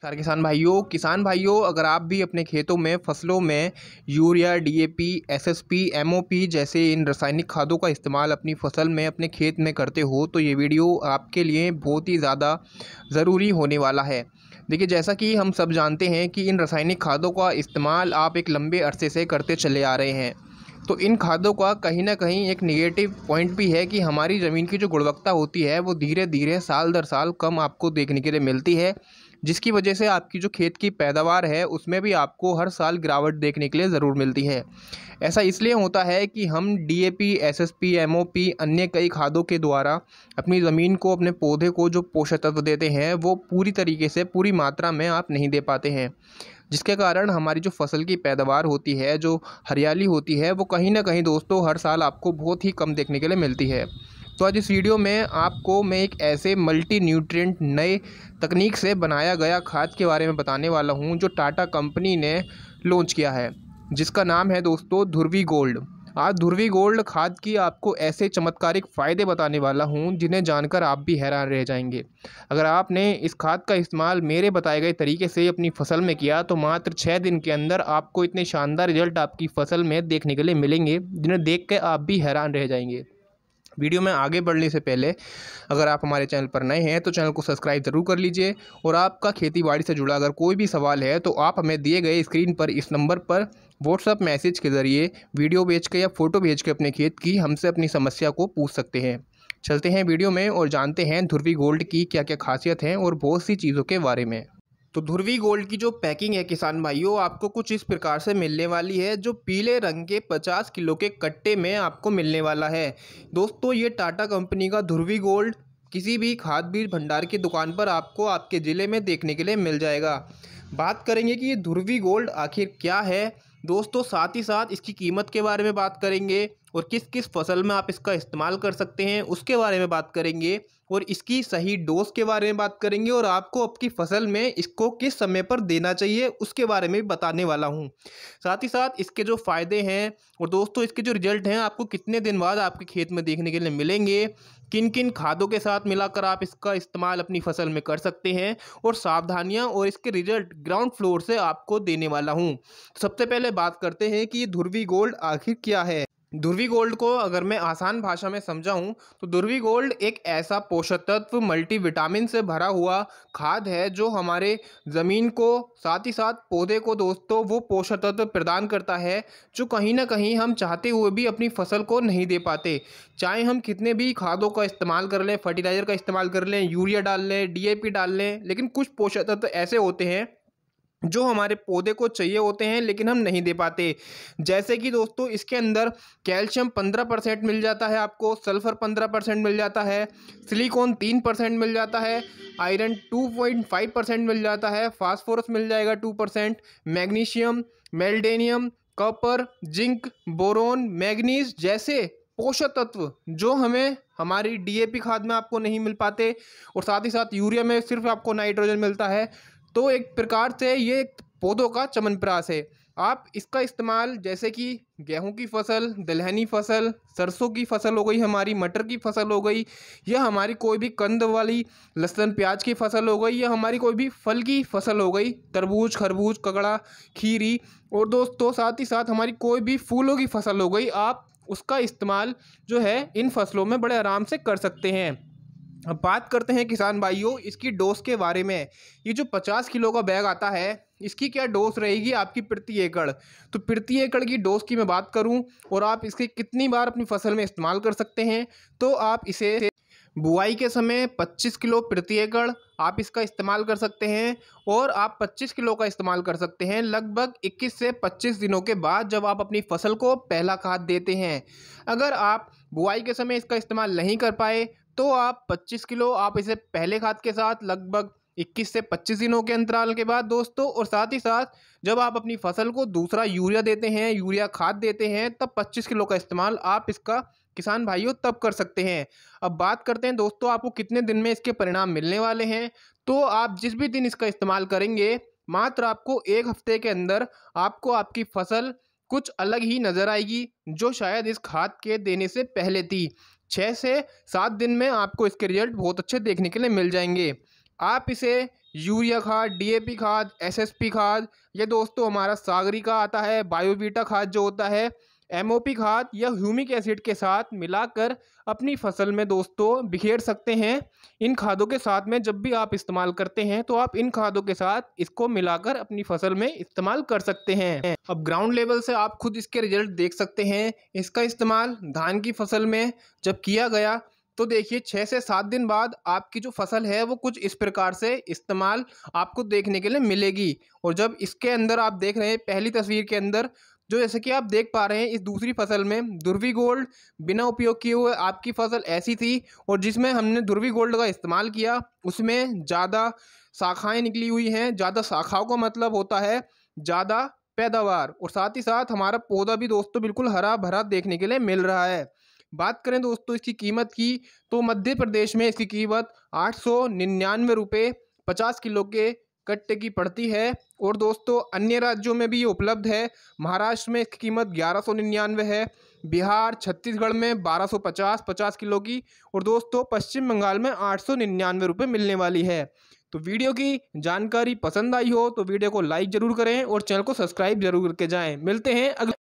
सारे किसान भाइयों अगर आप भी अपने खेतों में फसलों में यूरिया, डीएपी, एसएसपी, एमओपी जैसे इन रासायनिक खादों का इस्तेमाल अपनी फसल में अपने खेत में करते हो तो ये वीडियो आपके लिए बहुत ही ज़्यादा ज़रूरी होने वाला है। देखिए, जैसा कि हम सब जानते हैं कि इन रासायनिक खादों का इस्तेमाल आप एक लंबे अरसे से करते चले आ रहे हैं। तो इन खादों का कहीं न कहीं एक नेगेटिव पॉइंट भी है कि हमारी ज़मीन की जो गुणवत्ता होती है वो धीरे-धीरे साल दर साल कम आपको देखने के लिए मिलती है, जिसकी वजह से आपकी जो खेत की पैदावार है उसमें भी आपको हर साल गिरावट देखने के लिए ज़रूर मिलती है। ऐसा इसलिए होता है कि हम डीएपी, एसएसपी, एमओपी अन्य कई खादों के द्वारा अपनी ज़मीन को, अपने पौधे को जो पोषक तत्व देते हैं वो पूरी तरीके से, पूरी मात्रा में आप नहीं दे पाते हैं। जिसके कारण हमारी जो फसल की पैदावार होती है, जो हरियाली होती है, वो कहीं न कहीं दोस्तों हर साल आपको बहुत ही कम देखने के लिए मिलती है। तो आज इस वीडियो में आपको मैं एक ऐसे मल्टी न्यूट्रिएंट नए तकनीक से बनाया गया खाद के बारे में बताने वाला हूँ जो टाटा कंपनी ने लॉन्च किया है, जिसका नाम है दोस्तों ध्रुवी गोल्ड। आज ध्रुवी गोल्ड खाद की आपको ऐसे चमत्कारिक फ़ायदे बताने वाला हूँ जिन्हें जानकर आप भी हैरान रह जाएंगे। अगर आपने इस खाद का इस्तेमाल मेरे बताए गए तरीके से अपनी फसल में किया तो मात्र 6 दिन के अंदर आपको इतने शानदार रिजल्ट आपकी फसल में देखने के लिए मिलेंगे जिन्हें देख के आप भी हैरान रह जाएंगे। वीडियो में आगे बढ़ने से पहले अगर आप हमारे चैनल पर नए हैं तो चैनल को सब्सक्राइब ज़रूर कर लीजिए, और आपका खेती-बाड़ी से जुड़ा अगर कोई भी सवाल है तो आप हमें दिए गए स्क्रीन पर इस नंबर पर व्हाट्सएप मैसेज के ज़रिए वीडियो भेज के या फ़ोटो भेज के अपने खेत की हमसे अपनी समस्या को पूछ सकते हैं। चलते हैं वीडियो में और जानते हैं ध्रुवी गोल्ड की क्या-क्या खासियत हैं और बहुत सी चीज़ों के बारे में। तो ध्रुवी गोल्ड की जो पैकिंग है किसान भाइयों, आपको कुछ इस प्रकार से मिलने वाली है, जो पीले रंग के 50 किलो के कट्टे में आपको मिलने वाला है। दोस्तों, ये टाटा कंपनी का ध्रुवी गोल्ड किसी भी खाद बीज भंडार की दुकान पर आपको आपके ज़िले में देखने के लिए मिल जाएगा। बात करेंगे कि ये ध्रुवी गोल्ड आखिर क्या है दोस्तों, साथ ही साथ इसकी कीमत के बारे में बात करेंगे और किस किस फसल में आप इसका इस्तेमाल कर सकते हैं उसके बारे में बात करेंगे, और इसकी सही डोज के बारे में बात करेंगे, और आपको आपकी फसल में इसको किस समय पर देना चाहिए उसके बारे में भी बताने वाला हूं। साथ ही साथ इसके जो फ़ायदे हैं और दोस्तों इसके जो रिजल्ट हैं आपको कितने दिन बाद आपके खेत में देखने के लिए मिलेंगे, किन किन खादों के साथ मिलाकर आप इसका इस्तेमाल अपनी फसल में कर सकते हैं, और सावधानियां और इसके रिजल्ट ग्राउंड फ्लोर से आपको देने वाला हूं। सबसे पहले बात करते हैं कि ध्रुवी गोल्ड आखिर क्या है। ध्रुवी गोल्ड को अगर मैं आसान भाषा में समझाऊं तो ध्रुवी गोल्ड एक ऐसा पोषक तत्व मल्टीविटामिन से भरा हुआ खाद है जो हमारे ज़मीन को, साथ ही साथ पौधे को दोस्तों वो पोषक तत्व प्रदान करता है जो कहीं ना कहीं हम चाहते हुए भी अपनी फसल को नहीं दे पाते। चाहे हम कितने भी खादों का इस्तेमाल कर लें, फर्टिलाइज़र का इस्तेमाल कर लें, यूरिया डाल लें, डीएपी डाल लें, लेकिन कुछ पोषक तत्व ऐसे होते हैं जो हमारे पौधे को चाहिए होते हैं लेकिन हम नहीं दे पाते। जैसे कि दोस्तों इसके अंदर कैल्शियम 15% मिल जाता है आपको, सल्फर 15% मिल जाता है, सिलिकॉन 3% मिल जाता है, आयरन 2.5% मिल जाता है, फास्फोरस मिल जाएगा 2%, magnesium, molybdenum, copper, zinc, boron, manganese जैसे पोषक तत्व जो हमें हमारी डीएपी खाद में आपको नहीं मिल पाते, और साथ ही साथ यूरिया में सिर्फ आपको नाइट्रोजन मिलता है। तो एक प्रकार से ये पौधों का च्यवनप्राश है। आप इसका इस्तेमाल जैसे कि गेहूं की फसल, दलहनी फसल, सरसों की फसल हो गई, हमारी मटर की फसल हो गई, या हमारी कोई भी कंद वाली लहसुन प्याज की फसल हो गई, या हमारी कोई भी फल की फसल हो गई, तरबूज, खरबूज, ककड़ा, खीरी, और दोस्तों साथ ही साथ हमारी कोई भी फूलों की फसल हो गई, आप उसका इस्तेमाल जो है इन फसलों में बड़े आराम से कर सकते हैं। अब बात करते हैं किसान भाइयों इसकी डोज के बारे में। ये जो 50 किलो का बैग आता है इसकी क्या डोज रहेगी आपकी प्रति एकड़। तो प्रति एकड़ की डोज की मैं बात करूं और आप इसके कितनी बार अपनी फसल में इस्तेमाल कर सकते हैं, तो आप इसे बुआई के समय 25 किलो प्रति एकड़ आप इसका इस्तेमाल कर सकते हैं, और आप 25 किलो का इस्तेमाल कर सकते हैं लगभग 21 से 25 दिनों के बाद जब आप अपनी फसल को पहला खाद देते हैं। अगर आप बुआई के समय इसका इस्तेमाल नहीं कर पाए तो आप 25 किलो आप इसे पहले खाद के साथ लगभग 21 से 25 दिनों के अंतराल के बाद दोस्तों, और साथ ही साथ जब आप अपनी फसल को दूसरा यूरिया देते हैं, यूरिया खाद देते हैं, तब 25 किलो का इस्तेमाल आप इसका किसान भाइयों तब कर सकते हैं। अब बात करते हैं दोस्तों आपको कितने दिन में इसके परिणाम मिलने वाले हैं। तो आप जिस भी दिन इसका इस्तेमाल करेंगे मात्र आपको 1 हफ्ते के अंदर आपको आपकी फसल कुछ अलग ही नज़र आएगी जो शायद इस खाद के देने से पहले थी। 6 से 7 दिन में आपको इसके रिजल्ट बहुत अच्छे देखने के लिए मिल जाएंगे। आप इसे यूरिया खाद, डीएपी खाद, एसएसपी खाद, ये दोस्तों हमारा सागरी का आता है, बायोवीटा खाद जो होता है, एमओपी खाद या ह्यूमिक एसिड के साथ मिलाकर अपनी फसल में दोस्तों बिखेर सकते हैं। इन खादों के साथ में जब भी आप इस्तेमाल करते हैं तो आप इन खादों के साथ इसको मिलाकर अपनी फसल में इस्तेमाल कर सकते हैं। अब ग्राउंड लेवल से आप खुद इसके रिजल्ट देख सकते हैं। इसका इस्तेमाल धान की फसल में जब किया गया तो देखिए 6 से 7 दिन बाद आपकी जो फसल है वो कुछ इस प्रकार से इस्तेमाल आपको देखने के लिए मिलेगी। और जब इसके अंदर आप देख रहे हैं पहली तस्वीर के अंदर, जो जैसे कि आप देख पा रहे हैं इस दूसरी फसल में ध्रुवी गोल्ड बिना उपयोग किए हुए आपकी फसल ऐसी थी, और जिसमें हमने ध्रुवी गोल्ड का इस्तेमाल किया उसमें ज़्यादा शाखाएं निकली हुई हैं। ज़्यादा शाखाओं का मतलब होता है ज़्यादा पैदावार, और साथ ही साथ हमारा पौधा भी दोस्तों बिल्कुल हरा भरा देखने के लिए मिल रहा है। बात करें दोस्तों इसकी कीमत की, तो मध्य प्रदेश में इसकी कीमत 899 रुपये 50 किलो के कट्टे की पड़ती है। और दोस्तों अन्य राज्यों में भी ये उपलब्ध है। महाराष्ट्र में इसकी कीमत 1199 है, बिहार छत्तीसगढ़ में 1250 किलो की, और दोस्तों पश्चिम बंगाल में 899 रुपये मिलने वाली है। तो वीडियो की जानकारी पसंद आई हो तो वीडियो को लाइक ज़रूर करें और चैनल को सब्सक्राइब जरूर करके जाएं। मिलते हैं अगले